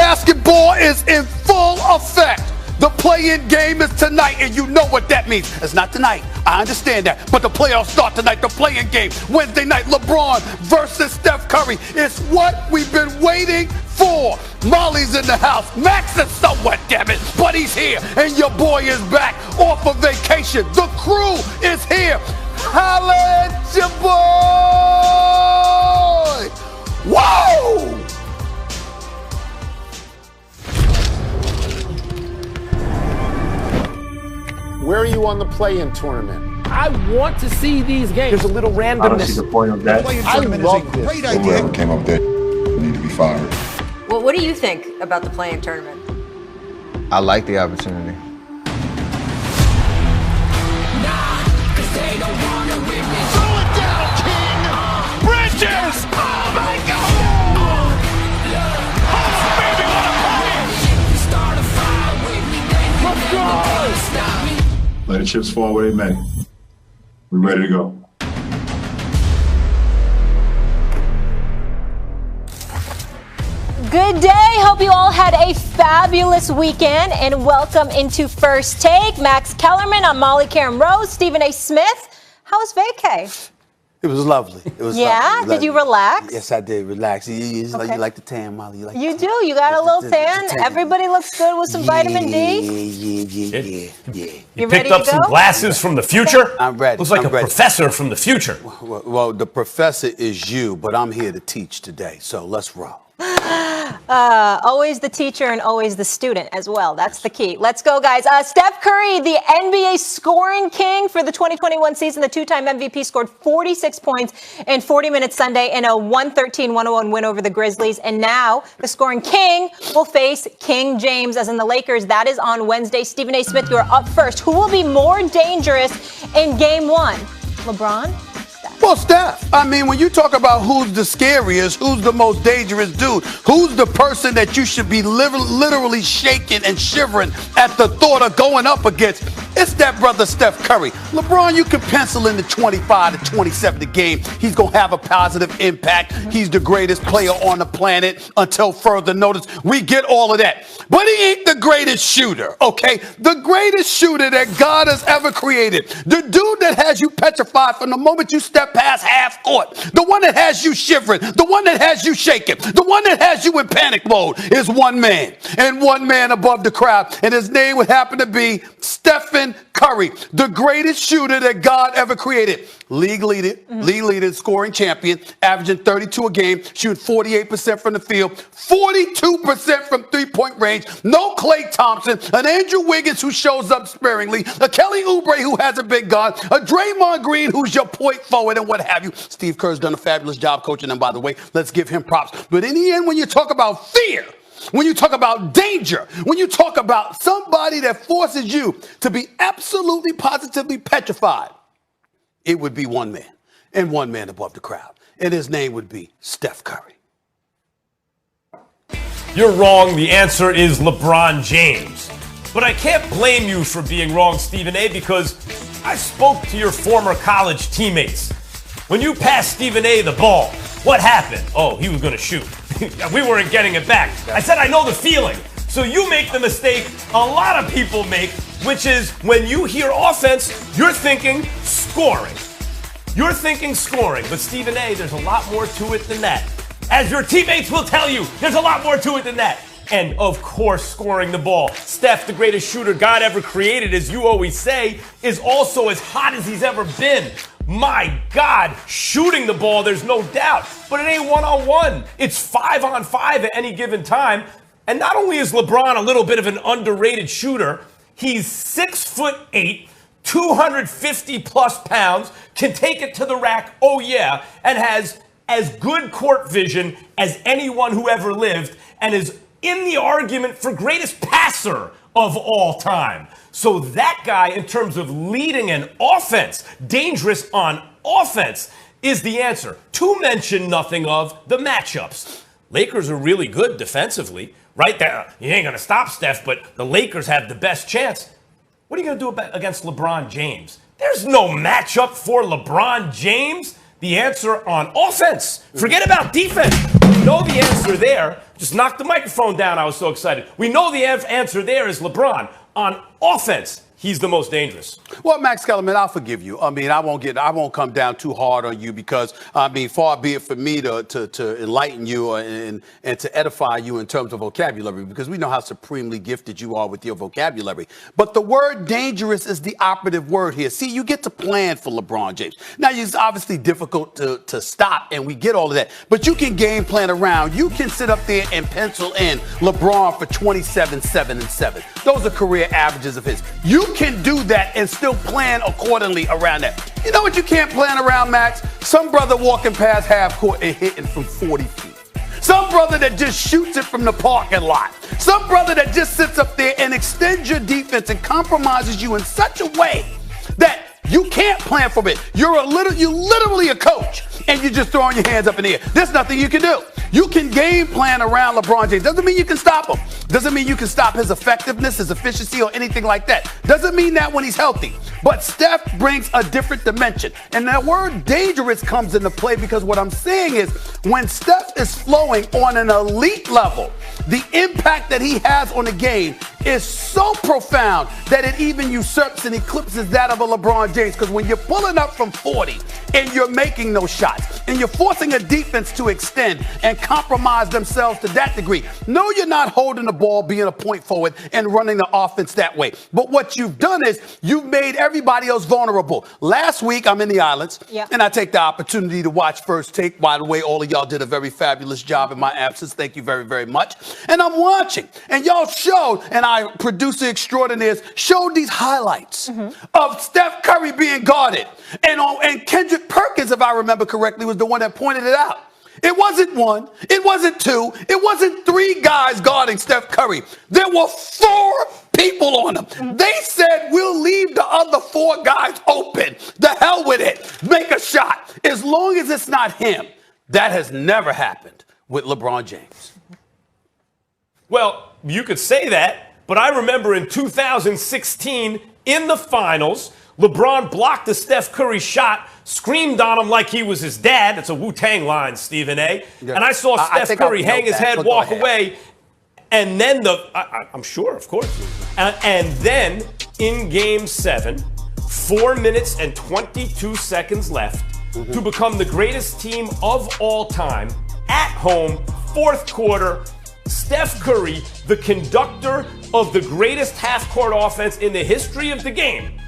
basketball is in full effect. The play-in game is tonight, and you know what that means. It's not tonight. I understand that. But the playoffs start tonight. The play-in game, Wednesday night, LeBron versus Steph Curry. It's what we've been waiting for. Molly's in the house. Max is somewhat, damn it. But he's here, and your boy is back off of vacation. The crew is here. Holla at your boy. Whoa! Where are you on the play-in tournament? I want to see these games. There's a little randomness. I don't see the point of that. I love this. Great idea. Whoever came up there need to be fired. Well, what do you think about the play-in tournament? I like the opportunity. Throw it down, King! Bridges! Oh, my God! Baby, what a party! Let's go! Let the chips fall where they may. We're ready to go. Good day. Hope you all had a fabulous weekend, and welcome into First Take. Max Kellerman, I'm Molly Karen Rose, Stephen A. Smith. How was vacay? It was lovely. It was yeah? lovely. Did you relax? Yes, I did. Relax. You Okay. like the tan, Molly. You do. You got a little tan. Everybody looks good with some vitamin D. Yeah. You ready picked up to some go? glasses from the future? I'm ready. Looks like I'm a ready. professor from the future. Well, the professor is you, but I'm here to teach today. So let's roll. Always the teacher and always the student as well. That's the key. Let's go, guys. Steph Curry, the NBA scoring king for the 2021 season, the two-time MVP, scored 46 points in 40 minutes Sunday in a 113-101 win over the Grizzlies. And now the scoring king will face King James, as in the Lakers. That is on Wednesday. Stephen A. Smith, you are up first. Who will be more dangerous in Game 1? LeBron? Well, Steph, I mean, when you talk about who's the scariest, who's the most dangerous dude, who's the person that you should be literally shaking and shivering at the thought of going up against, it's that brother Steph Curry. LeBron, you can pencil in the 25 to 27 a game. He's going to have a positive impact. He's the greatest player on the planet until further notice. We get all of that. But he ain't the greatest shooter, okay? The greatest shooter that God has ever created. The dude that has you petrified from the moment you step past half court. The one that has you shivering. The one that has you shaking. The one that has you in panic mode is one man. And one man above the crowd. And his name would happen to be Stephen Curry, the greatest shooter that God ever created. League leader, scoring champion, averaging 32 a game, shooting 48% from the field, 42% from three-point range. No Klay Thompson, an Andrew Wiggins who shows up sparingly, a Kelly Oubre who hasn't been gone, a Draymond Green who's your point forward and what have you. Steve Kerr's done a fabulous job coaching them, by the way. Let's give him props. But in the end, when you talk about fear, when you talk about danger, when you talk about somebody that forces you to be absolutely positively petrified, it would be one man, and one man above the crowd. And his name would be Steph Curry. You're wrong. The answer is LeBron James. But I can't blame you for being wrong, Stephen A., because I spoke to your former college teammates. When you passed Stephen A. the ball, what happened? Oh, he was going to shoot. We weren't getting it back. I said, I know the feeling. So you make the mistake a lot of people make, which is when you hear offense, you're thinking scoring. You're thinking scoring. But Stephen A., there's a lot more to it than that. As your teammates will tell you, there's a lot more to it than that. And, of course, scoring the ball. Steph, the greatest shooter God ever created, as you always say, is also as hot as he's ever been. My God, shooting the ball, there's no doubt. But it ain't one-on-one. It's 5-on-5 at any given time. And not only is LeBron a little bit of an underrated shooter, he's 6'8", 250-plus pounds, can take it to the rack, oh yeah, and has as good court vision as anyone who ever lived, and is in the argument for greatest passer of all time. So that guy, in terms of leading an offense, dangerous on offense, is the answer. To mention nothing of the matchups. Lakers are really good defensively. Right there, you ain't going to stop Steph, but the Lakers have the best chance. What are you going to do against LeBron James? There's no matchup for LeBron James. The answer on offense. Forget about defense. We know the answer there. Just knock the microphone down. I was so excited. We know the answer there is LeBron. On offense, he's the most dangerous. Well, Max Kellerman, I'll forgive you. I mean, I won't come down too hard on you because, I mean, far be it for me to enlighten you and to edify you in terms of vocabulary, because we know how supremely gifted you are with your vocabulary. But the word dangerous is the operative word here. See, you get to plan for LeBron James. Now, it's obviously difficult to stop, and we get all of that. But you can game plan around. You can sit up there and pencil in LeBron for 27, 7, and 7. Those are career averages of his. You can do that and still plan accordingly around that. You know what you can't plan around, Max? Some brother walking past half court and hitting from 40 feet. Some brother that just shoots it from the parking lot. Some brother that just sits up there and extends your defense and compromises you in such a way that you can't plan for it. You're literally a coach, and you're just throwing your hands up in the air. There's nothing you can do. You can game plan around LeBron James. Doesn't mean you can stop him. Doesn't mean you can stop his effectiveness, his efficiency, or anything like that. Doesn't mean that when he's healthy. But Steph brings a different dimension. And that word dangerous comes into play because what I'm saying is when Steph is flowing on an elite level, the impact that he has on the game is so profound that it even usurps and eclipses that of a LeBron James. Because when you're pulling up from 40 and you're making those shots and you're forcing a defense to extend and compromise themselves to that degree, no, you're not holding the ball, being a point forward and running the offense that way. But what you've done is you've made everybody else vulnerable. Last week, I'm in the islands, and I take the opportunity to watch First Take. By the way, all of y'all did a very fabulous job in my absence. Thank you very, very much. And I'm watching, and y'all showed, and our producer extraordinaires showed these highlights of Steph Curry being guarded. And Kendrick Perkins, if I remember correctly, was the one that pointed it out. It wasn't one. It wasn't two. It wasn't three guys guarding Steph Curry. There were 4 people on him. They said, we'll leave the other 4 guys open. The hell with it. Make a shot. As long as it's not him. That has never happened with LeBron James. Well, you could say that, but I remember in 2016 in the finals, LeBron blocked a Steph Curry shot, screamed on him like he was his dad. It's a Wu-Tang line, Stephen A. Yeah. And I saw Steph Curry hang his head, walk away, and then I'm sure, of course. And then in Game 7, 4 minutes and 22 seconds left to become the greatest team of all time at home, 4th quarter. Steph Curry, the conductor of the greatest half-court offense in the history of the game,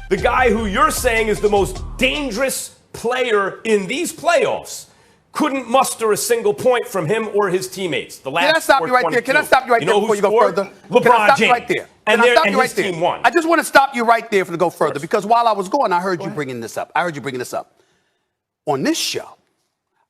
the guy who you're saying is the most dangerous player in these playoffs, couldn't muster a single point from him or his teammates. The last Can I stop you right there? Can I stop you right there before you go further? LeBron James. Right there? And his there? team won. I just want to stop you right there to go further because while I was going, I heard you bringing this up. On this show,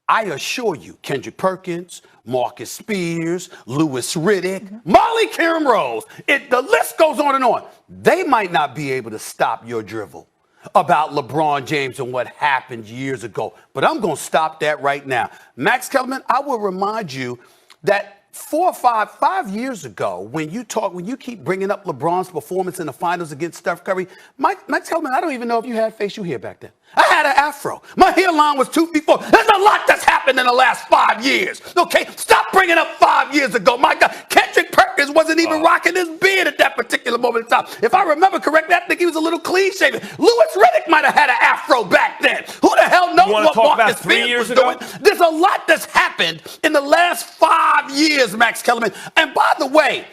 I assure you, Kendrick Perkins, Marcus Spears, Louis Riddick, Molly Karen Rose, the list goes on and on. They might not be able to stop your drivel about LeBron James and what happened years ago, but I'm going to stop that right now. Max Kellerman, I will remind you that 5 years ago, when you keep bringing up LeBron's performance in the finals against Steph Curry, Max Kellerman, I don't even know if you had facial hair back then. I had an afro. My hairline was 2 feet 4. There's a lot that's happened in the last 5 years. Okay, stop bringing up 5 years ago. My God, Kendrick Perkins wasn't even rocking his beard at that particular moment in time. If I remember correctly, I think he was a little clean shaven. Louis Riddick might have had an afro back then. Who the hell knows what Marcus Spears was doing? There's a lot that's happened in the last 5 years, Max Kellerman. And by the way,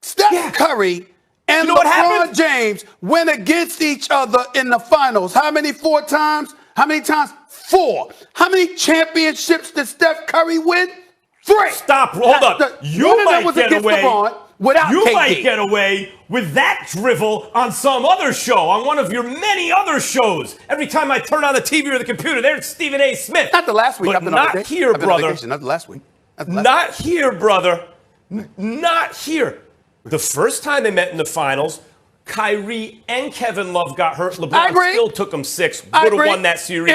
Steph Curry and LeBron James went against each other in the finals. How many? 4 times? How many times? 4. How many championships did Steph Curry win? 3. Stop. Hold up. You might get away. You might get away with that drivel on some other show, on one of your many other shows. Every time I turn on the TV or the computer, there's Stephen A. Smith. Not the last week. But not here, brother. Not the last week. Not here, brother. Not here. The first time they met in the finals, Kyrie and Kevin Love got hurt. LeBron still took them 6. Would have won that series.